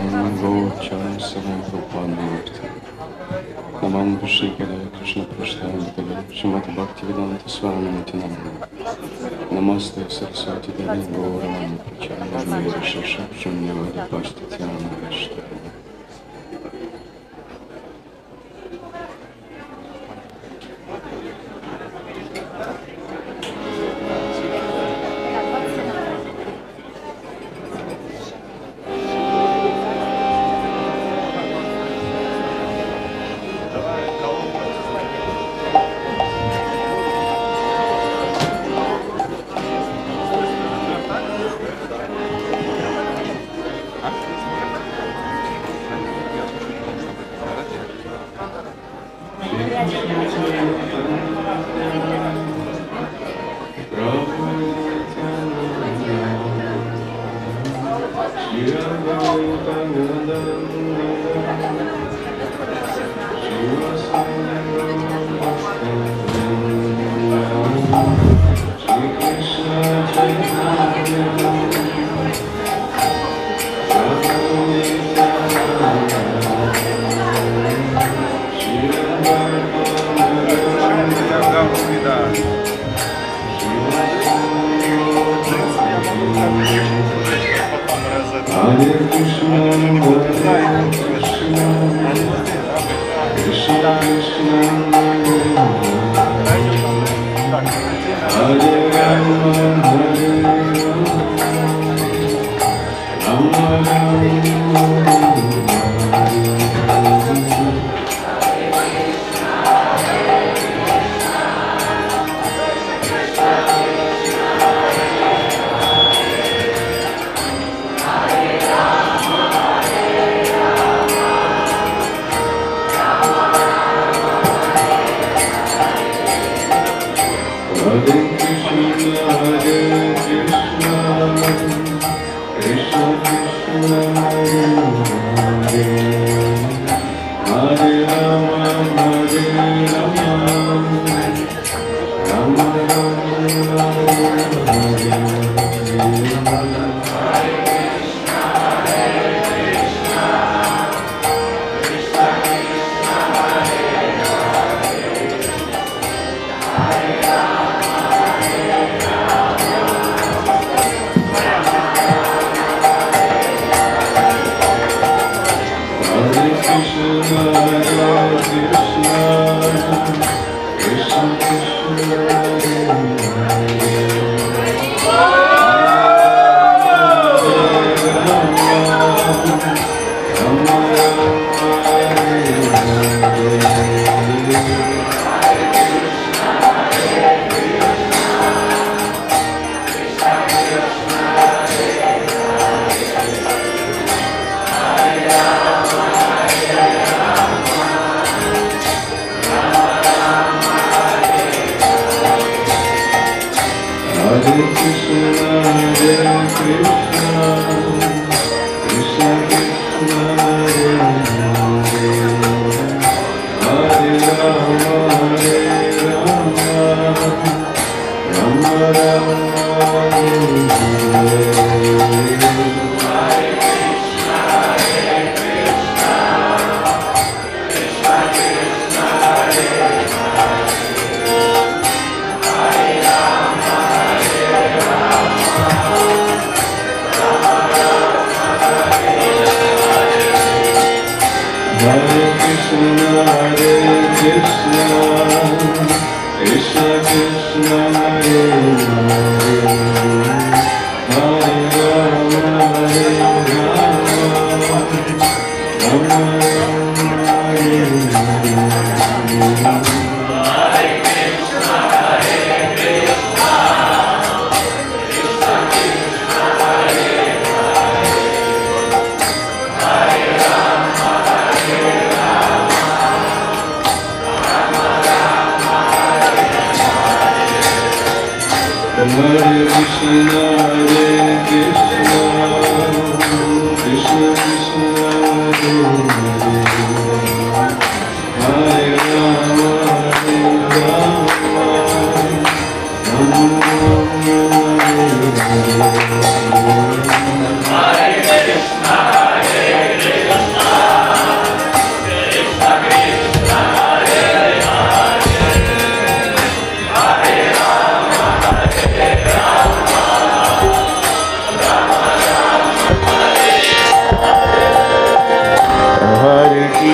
Gocham Savam Prabhupada Namam Vishikara Krishna Prashthanatale Srimati Bhaktivedanta Swami Nitinamana Namaste Saraswati Devi Gauravani Pracharya Shasha Shunyavadi Pastityana Vishtana.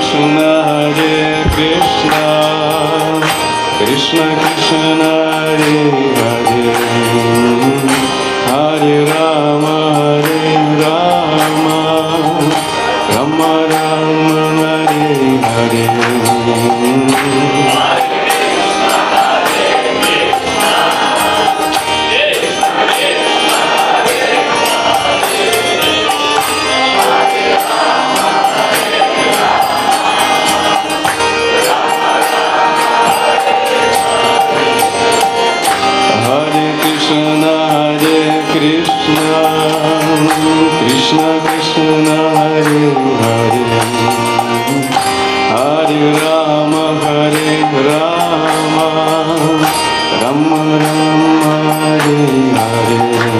Krishna Hare Krishna Krishna Krishna Hare Hare Hare Rama Hare Rama Rama Rama Hare Hare Krishna Krishna Hare Hare Hare Rama Hare Rama Rama Rama Hare Hare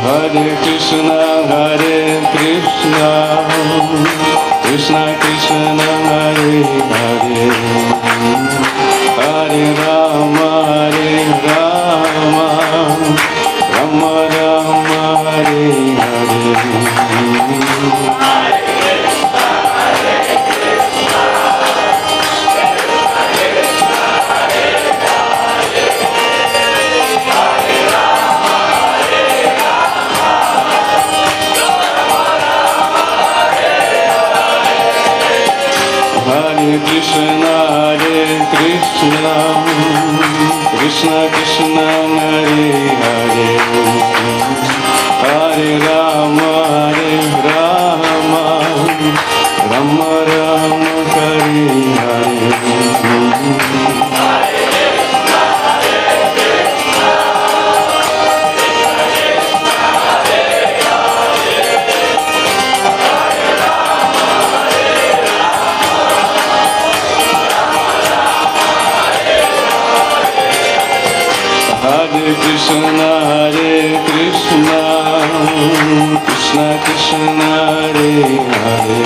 Hare Krishna Hare Krishna Krishna Krishna Hare Hare Hare Rama Hare Rama Rama Rama Hare Hare Hare Krishna Hare Krishna Krishna Krishna Hare Hare Hare Rama Hare Rama Rama Rama Hare Hare Hare Krishna Hare Krishna Krishna Krishna Hare Hare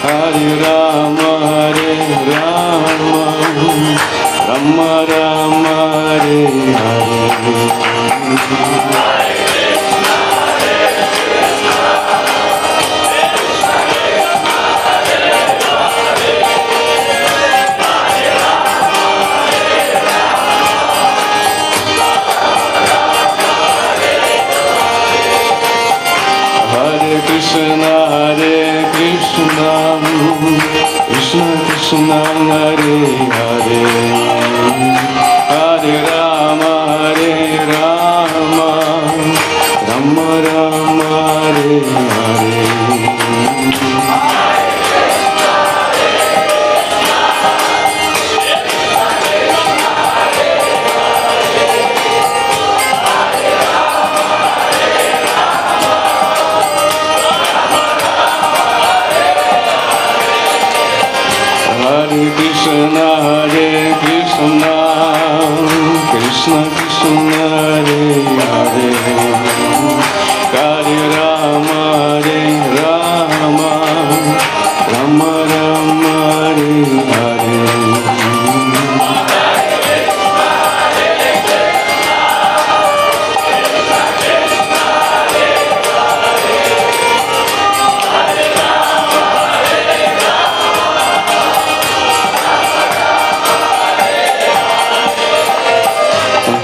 Hare Rama Hare Rama Rama Rama Hare Hare Krishna Hare Krishna Krishna Krishna Hare Hare Hare Rama Hare Rama Rama Rama Hare Hare Hare Krishna Hare Krishna Krishna Krishna Hare Hare Hare Rama Hare Rama Rama Rama Hare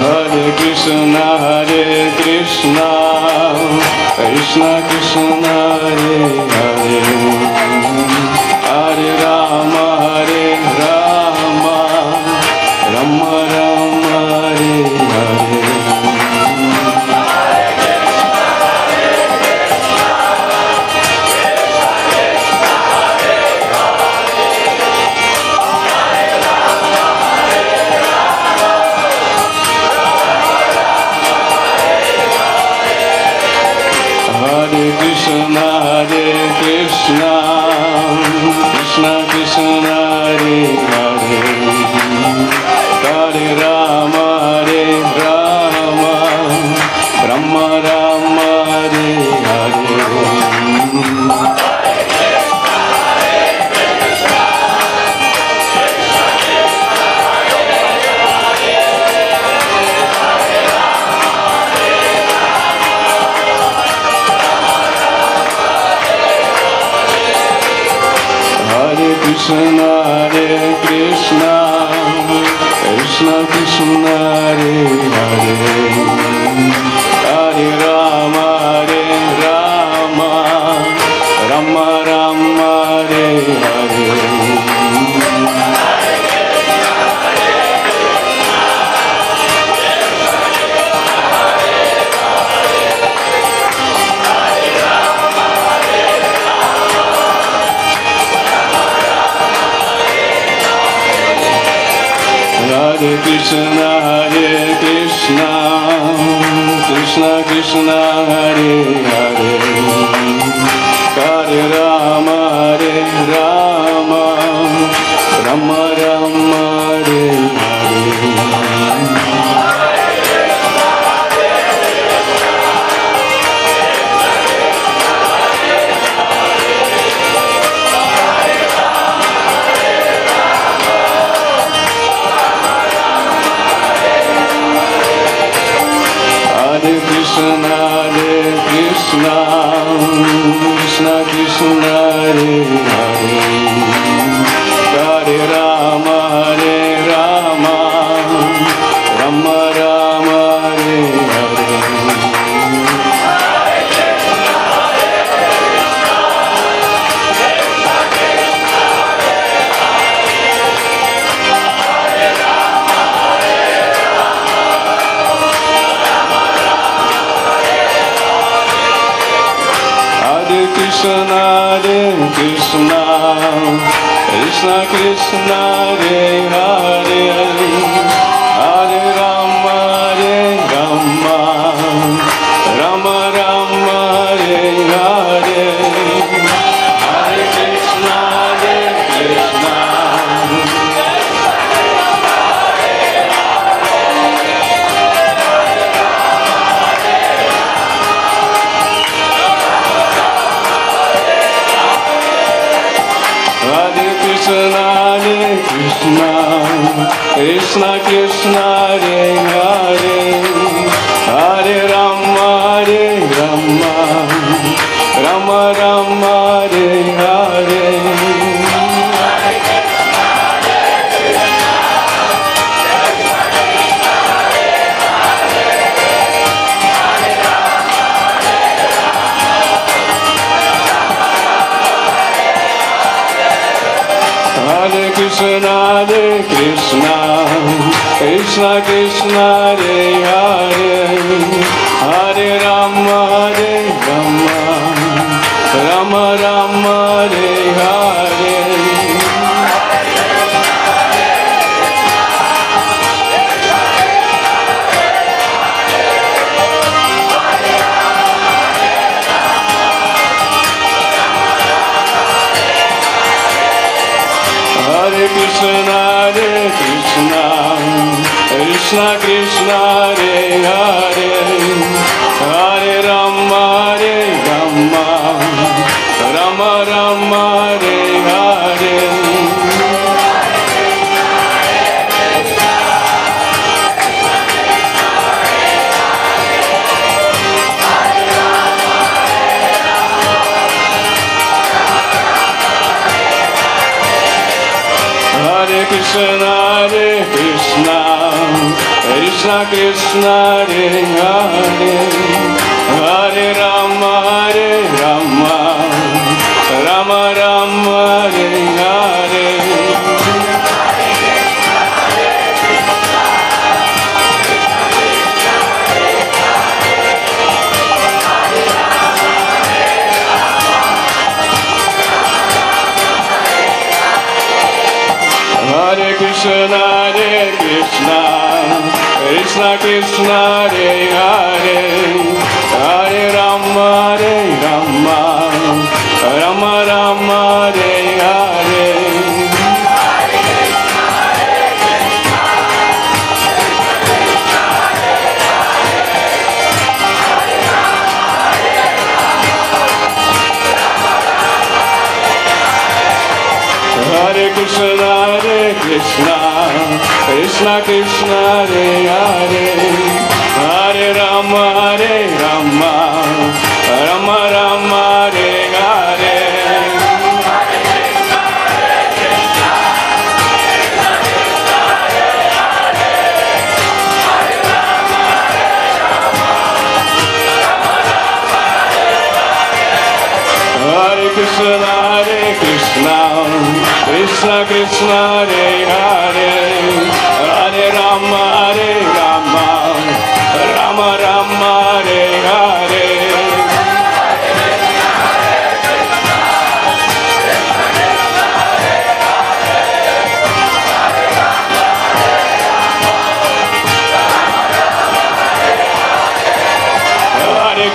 Hare Krishna Hare Krishna Krishna Krishna Hare Hare Hare Rama Hare Rama Rama Rama Hare Hare Hare Krishna Hare Krishna Krishna Krishna Hare Hare Hare Rama Hare Rama Rama Rama Hare Krishna, Krishna Krishna, Hare Hare, Hare Rama, Rama Rama, Hare Hare. Hare Krishna, Krishna Krishna, Hare Hare, Hare Rama, Rama Rama, Hare Hare. Hare Krishna, Krishna Krishna, Hare Hare, Hare Rama, Rama Rama, Hare Hare. Krishna, Krishna Krishna, Hare Hare, Hare Rama, Rama Rama, Hare Hare, Hare Krishna, Krishna. Krishna Krishna, Hare Hare, Hare Rama, Rama Rama, Hare Hare. Hare Krishna, Krishna Krishna, Hare Hare, Hare Rama, Rama Rama, Hare Hare. Hare Krishna, Krishna Krishna, Hare Hare, Hare Rama, Rama Rama, Hare Hare. Hare Krishna, Krishna Krishna, Hare Hare, Hare Rama, Rama Rama, Hare Hare. Hare Krishna, Krishna Krishna, Hare Hare, Hare Rama, Rama Rama, Hare Hare. Hare Krishna, Krishna Krishna, Hare Hare, Hare Rama, Rama Rama, Hare Hare. Krishna Krishna Hare Hare, Hare Rama Rama Rama Hare Hare.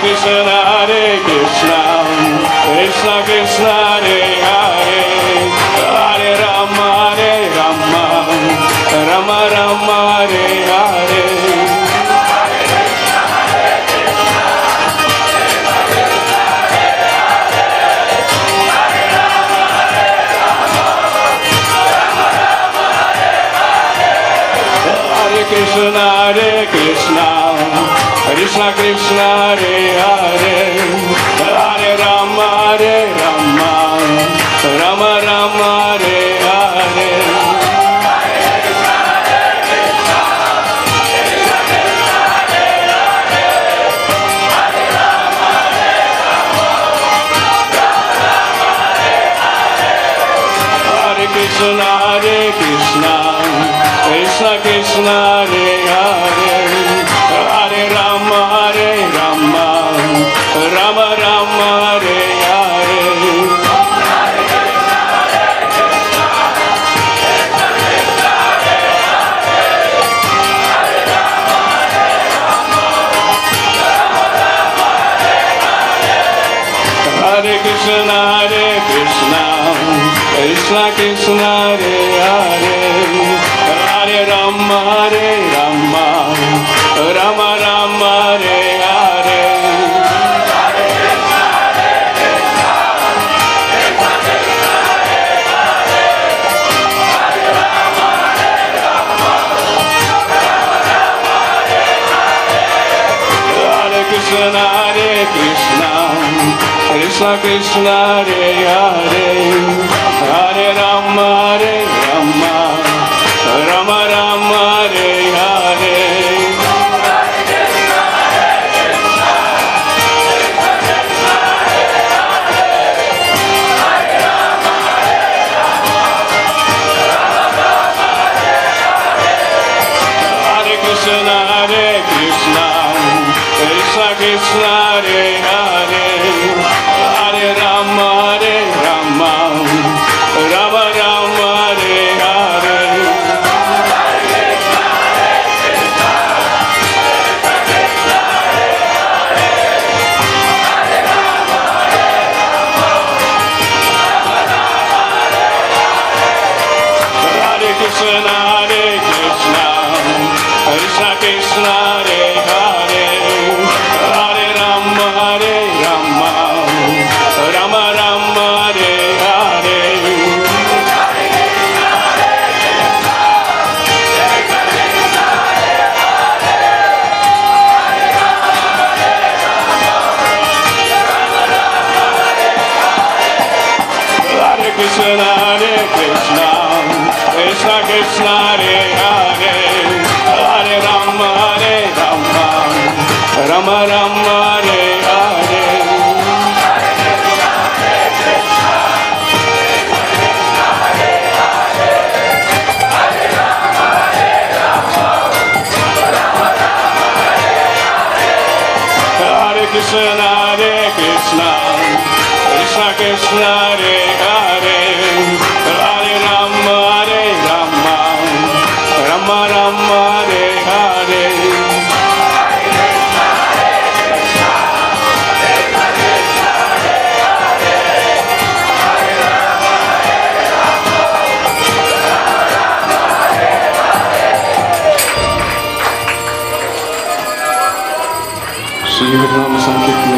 Krishna Hare Krishna, Krishna Krishna Hare Hare, Hare Rama Rama Rama Hare Hare. Hare Krishna Hare Krishna, Krishna Krishna Hare Hare, Hare Rama Rama Rama Hare Hare. Hare Krishna Hare Krishna, Krishna Krishna Hare Hare, Hare Rama Rama Rama Hare Hare. Hare Krishna Hare Krishna, Krishna Krishna Hare Hare, Hare Rama Rama Rama Hare Hare. Hare Krishna Hare Krishna, Krishna Krishna Hare Hare, Hare Rama Rama Rama Hare Hare. Hare Krishna Hare Krishna, Krishna Krishna Hare Hare, Hare Rama Rama Rama Hare Hare. Hare Krishna Hare Krishna, Krishna Krishna Hare Hare, Hare Rama Rama Rama Hare Hare. Hare Krishna Hare Krishna, Krishna Krishna Hare Hare, Hare Rama Rama Rama Hare Hare. Hare Krishna Hare Krishna, Krishna Krishna Hare Hare, Hare Rama Rama Rama Hare Hare. Shri नाम संकीर्तन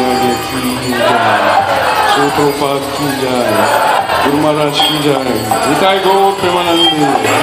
की जय, श्री प्रभुपाद की जय, गुरु महाराज की जय, निताय गौर प्रेमानंद।